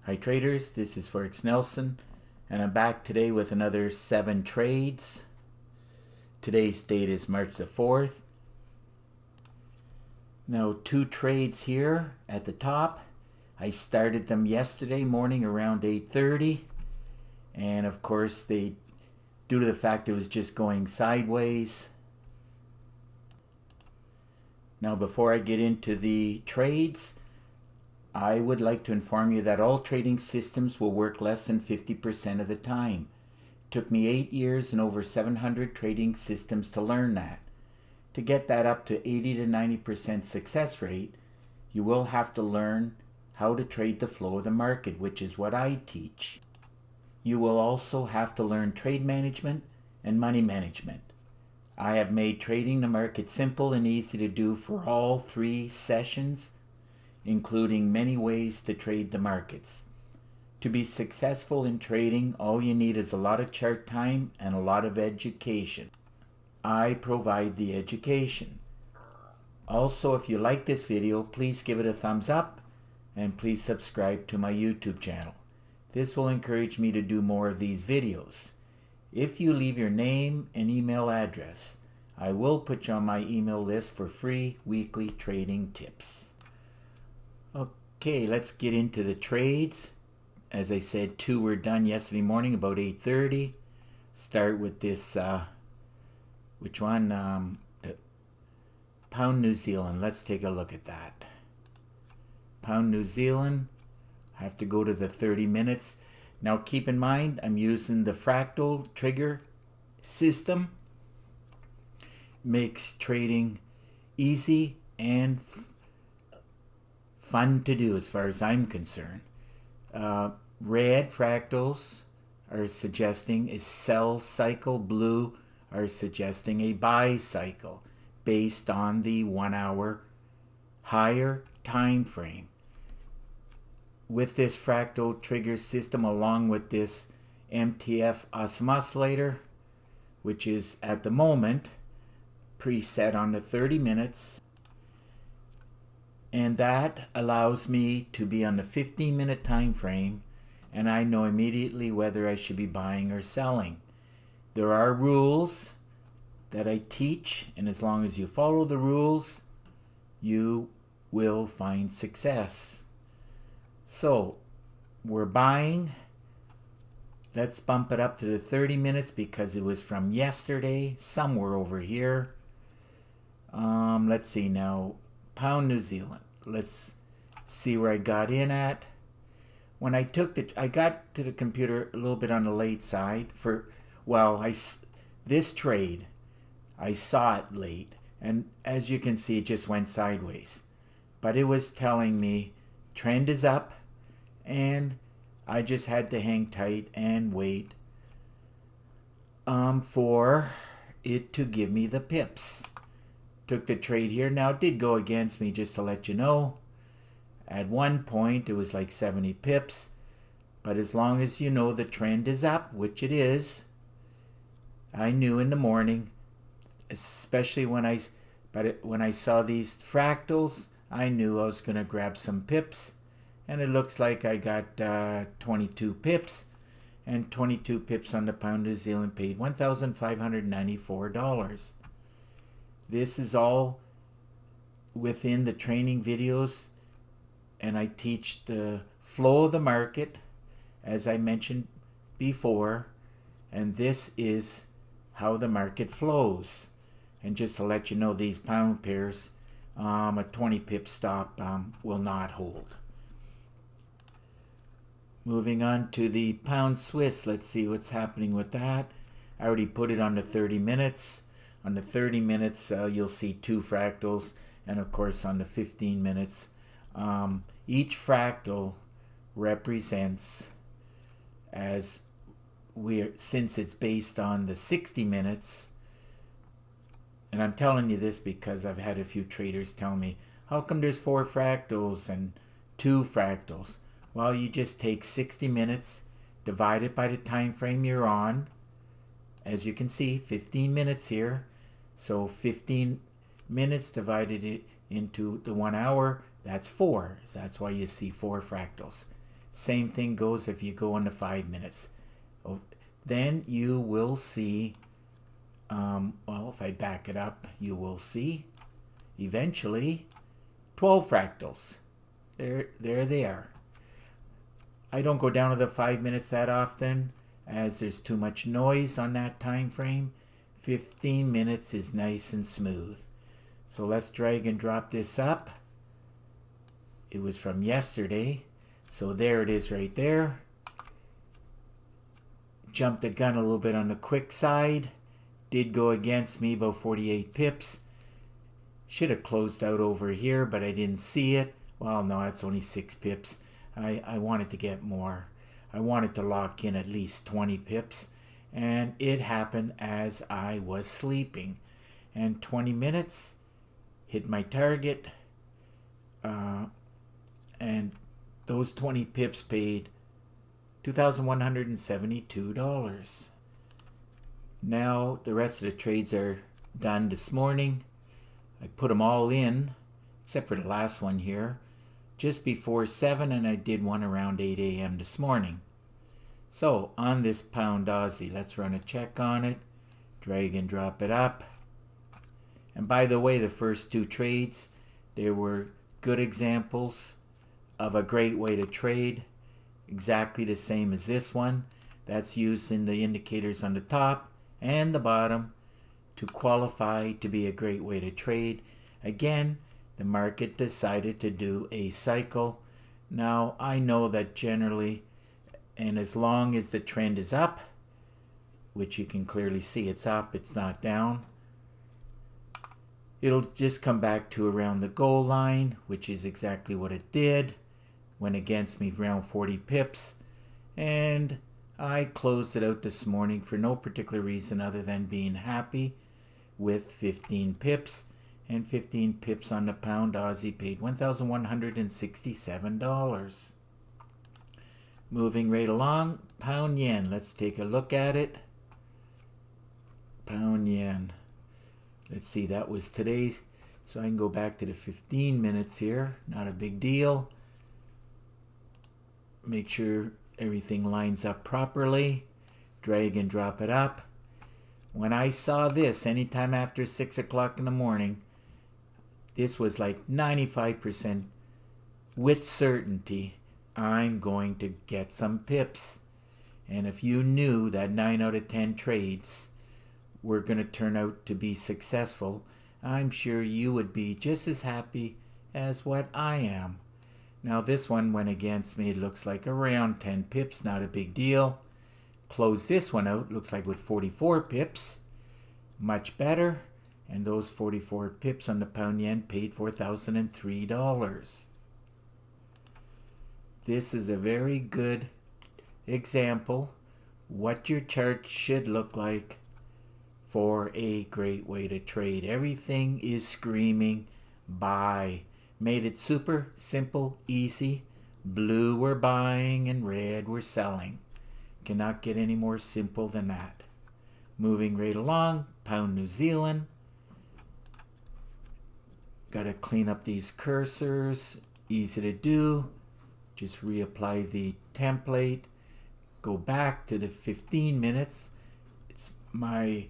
Hi traders, this is Forex Nelson, and I'm back today with another 7 trades. Today's date is March the 4th. Now 2 trades here at the top. I started them yesterday morning around 8:30, and of course due to the fact it was just going sideways. Now before I get into the trades, I would like to inform you that all trading systems will work less than 50% of the time. It took me 8 years and over 700 trading systems to learn that. To get that up to 80 to 90% success rate, you will have to learn how to trade the flow of the market, which is what I teach. You will also have to learn trade management and money management. I have made trading the market simple and easy to do for all 3 sessions, including many ways to trade the markets. To be successful in trading, all you need is a lot of chart time and a lot of education. I provide the education. Also, if you like this video, please give it a thumbs up and please subscribe to my YouTube channel. This will encourage me to do more of these videos. If you leave your name and email address, I will put you on my email list for free weekly trading tips. Okay, let's get into the trades. As I said, 2 were done yesterday morning about 8:30. Start with this, which one? The Pound New Zealand. Let's take a look at that. Pound New Zealand. I have to go to the 30 minutes. Now keep in mind, I'm using the FRACTAL trigger system. Makes trading easy and fun to do as far as I'm concerned. Red fractals are suggesting a sell cycle. Blue are suggesting a buy cycle based on the 1 hour higher time frame. With this fractal trigger system, along with this MTF oscillator, which is at the moment preset on the 30 minutes, and that allows me to be on the 15-minute time frame, and I know immediately whether I should be buying or selling. There are rules that I teach, and as long as you follow the rules, you will find success. So, we're buying. Let's bump it up to the 30 minutes because it was from yesterday, somewhere over here. Let's see now. Pound New Zealand. Let's see where I got in at. When I got to the computer a little bit on the late side this trade, I saw it late, and as you can see, it just went sideways. But it was telling me trend is up, and I just had to hang tight and wait for it to give me the pips. Took the trade here. Now it did go against me, just to let you know. At one point it was like 70 pips, but as long as you know the trend is up, which it is, I knew in the morning, especially when I saw these fractals, I knew I was going to grab some pips, and it looks like I got 22 pips, and 22 pips on the Pound New Zealand paid $1,594. This is all within the training videos, and I teach the flow of the market, as I mentioned before, and this is how the market flows. And just to let you know, these pound pairs, a 20 pip stop will not hold. Moving on to the Pound Swiss, let's see what's happening with that. I already put it on the 30 minutes. On the 30 minutes, you'll see 2 fractals, and of course on the 15 minutes, each fractal represents, since it's based on the 60 minutes, and I'm telling you this because I've had a few traders tell me, how come there's 4 fractals and 2 fractals? Well, you just take 60 minutes, divide it by the time frame you're on. As you can see, 15 minutes here. So 15 minutes divided into the 1 hour, that's 4. So that's why you see 4 fractals. Same thing goes if you go on the 5 minutes. Then you will see, well, if I back it up, you will see eventually 12 fractals. There they are. I don't go down to the 5 minutes that often, as there's too much noise on that time frame. 15 minutes is nice and smooth. So let's drag and drop this up. It was from yesterday, so there it is right there. Jumped the gun a little bit on the quick side. Did go against me about 48 pips. Should have closed out over here, but I didn't see it. Well, no, it's only 6 pips. I wanted to get more. I wanted to lock in at least 20 pips, and it happened as I was sleeping. And 20 minutes, hit my target, and those 20 pips paid $2,172. Now the rest of the trades are done this morning. I put them all in, except for the last one here, just before 7, and I did one around 8 a.m. this morning. So on this pound Aussie, let's run a check on it, drag and drop it up. And by the way, the first 2 trades, they were good examples of a great way to trade, exactly the same as this one. That's used in the indicators on the top and the bottom to qualify to be a great way to trade. Again, the market decided to do a cycle. Now, I know that generally, and as long as the trend is up, which you can clearly see it's up, it's not down, it'll just come back to around the goal line, which is exactly what it did. Went against me around 40 pips, and I closed it out this morning for no particular reason other than being happy with 15 pips, and 15 pips on the pound Aussie paid $1,167. Moving right along, pound yen. Let's take a look at it. Pound yen. Let's see, that was today, so I can go back to the 15 minutes here. Not a big deal. Make sure everything lines up properly. Drag and drop it up. When I saw this, anytime after 6 o'clock in the morning, this was like 95% with certainty I'm going to get some pips. And if you knew that 9 out of 10 trades were going to turn out to be successful, I'm sure you would be just as happy as what I am. Now this one went against me. It looks like around 10 pips, not a big deal. Close this one out, looks like with 44 pips. Much better. And those 44 pips on the pound yen paid $4,003. This is a very good example what your chart should look like for a great way to trade. Everything is screaming buy. Made it super simple, easy. Blue we're buying and red we're selling. Cannot get any more simple than that. Moving right along, pound New Zealand. Got to clean up these cursors. Easy to do. Just reapply the template. Go back to the 15 minutes. It's my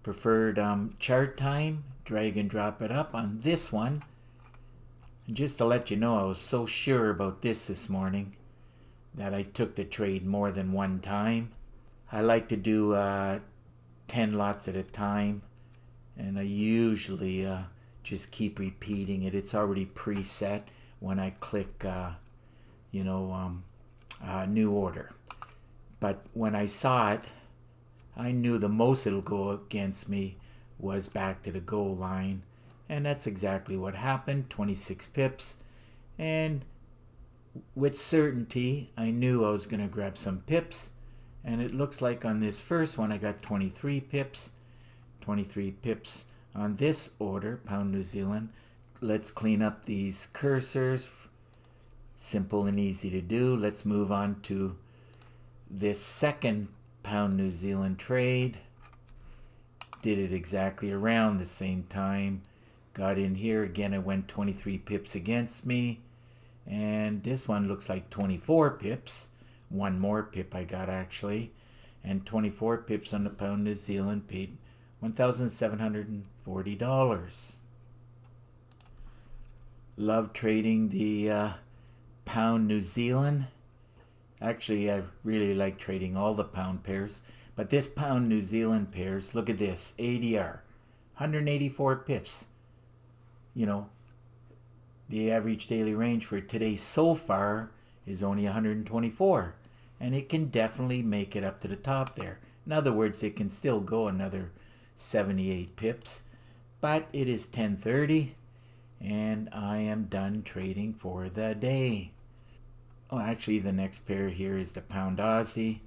preferred chart time. Drag and drop it up on this one. And just to let you know, I was so sure about this morning that I took the trade more than one time. I like to do 10 lots at a time, and I usually just keep repeating it. It's already preset when I click new order. But when I saw it, I knew the most it'll go against me was back to the goal line, and that's exactly what happened. 26 pips, and with certainty I knew I was going to grab some pips, and it looks like on this first one I got 23 pips. 23 pips on this order, pound New Zealand. Let's clean up these cursors. Simple and easy to do. Let's move on to this second pound New Zealand trade. Did it exactly around the same time. Got in here again. It went 23 pips against me. And this one looks like 24 pips. One more pip I got actually. And 24 pips on the pound New Zealand paid $1,740. Love trading the pound New Zealand. Actually, I really like trading all the pound pairs. But this pound New Zealand pairs, look at this, ADR, 184 pips. You know, the average daily range for today so far is only 124. And it can definitely make it up to the top there. In other words, it can still go another 78 pips. But it is 10:30 and I am done trading for the day. Oh, actually the next pair here is the pound Aussie.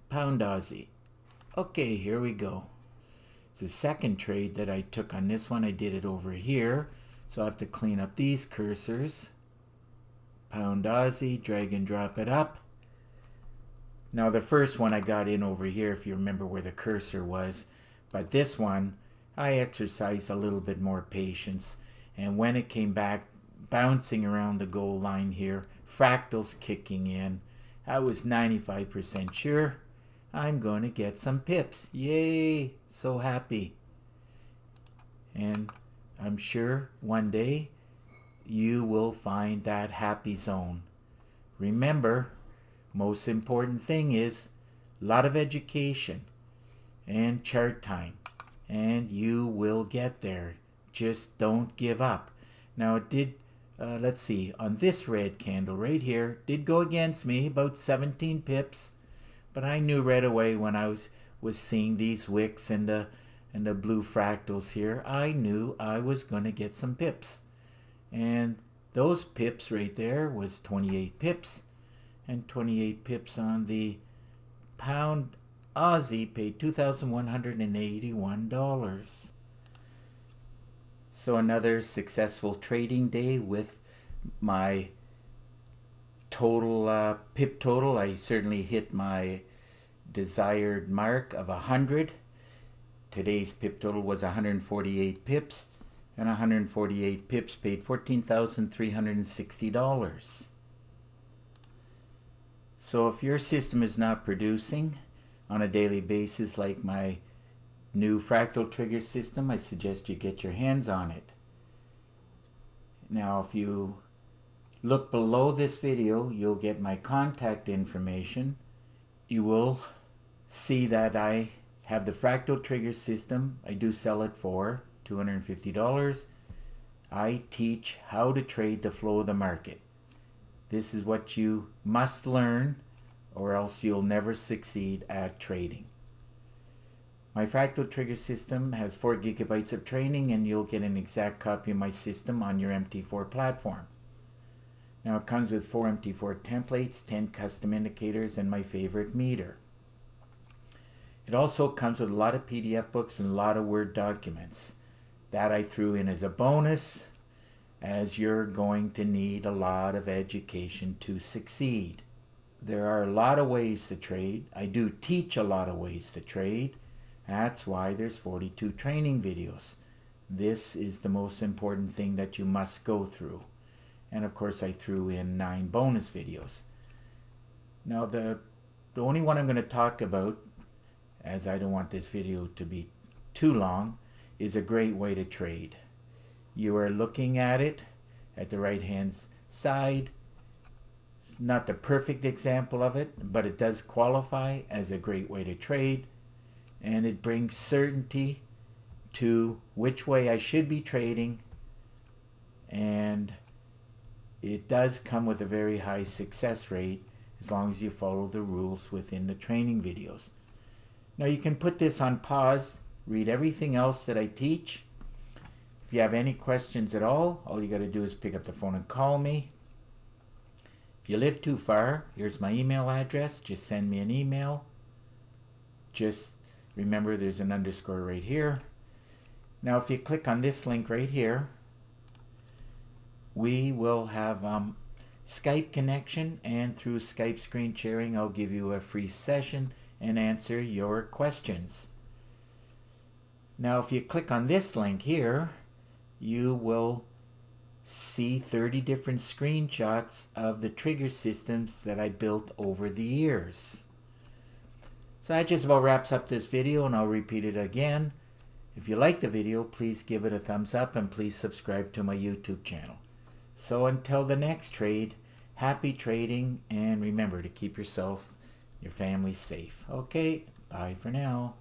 Pound Aussie. Okay, here we go. It's the second trade that I took on this one. I did it over here. So I have to clean up these cursors. Pound Aussie, drag and drop it up. Now the first one I got in over here, if you remember where the cursor was. But this one, I exercised a little bit more patience. And when it came back, bouncing around the goal line here, fractals kicking in, I was 95% sure I'm going to get some pips. Yay! So happy. And I'm sure one day you will find that happy zone. Remember, most important thing is a lot of education and chart time, and you will get there. Just don't give up. Now it did, let's see, on this red candle right here, did go against me about 17 pips, but I knew right away when I was seeing these wicks and the blue fractals here, I knew I was going to get some pips. And those pips right there was 28 pips. And 28 pips on the pound Aussie paid $2,181. So another successful trading day with my total pip total. I certainly hit my desired mark of 100. Today's pip total was 148 pips, and 148 pips paid $14,360. So if your system is not producing on a daily basis like my new fractal trigger system, I suggest you get your hands on it. Now if you look below this video, you'll get my contact information. You will see that I have the fractal trigger system. I do sell it for $250. I teach how to trade the flow of the market. This is what you must learn, or else you'll never succeed at trading. My fractal trigger system has 4 gigabytes of training, and you'll get an exact copy of my system on your MT4 platform. Now it comes with 4 MT4 templates, 10 custom indicators, and my favorite meter. It also comes with a lot of PDF books and a lot of Word documents. That I threw in as a bonus, as you're going to need a lot of education to succeed. There are a lot of ways to trade. I do teach a lot of ways to trade. That's why there's 42 training videos. This is the most important thing that you must go through. And of course I threw in 9 bonus videos. Now the only one I'm going to talk about, as I don't want this video to be too long, is a great way to trade. You are looking at it at the right hand side. It's not the perfect example of it, but it does qualify as a great way to trade, and it brings certainty to which way I should be trading, and it does come with a very high success rate as long as you follow the rules within the training videos. Now you can put this on pause, read everything else that I teach. If you have any questions at all you got to do is pick up the phone and call me. If you live too far, here's my email address. Just send me an email. Just remember there's an underscore right here. Now if you click on this link right here, we will have Skype connection, and through Skype screen sharing I'll give you a free session and answer your questions. Now if you click on this link here, you will see 30 different screenshots of the trigger systems that I built over the years. So that just about wraps up this video, and I'll repeat it again. If you like the video, please give it a thumbs up and please subscribe to my YouTube channel. So until the next trade, happy trading, and remember to keep yourself, your family safe. Okay, bye for now.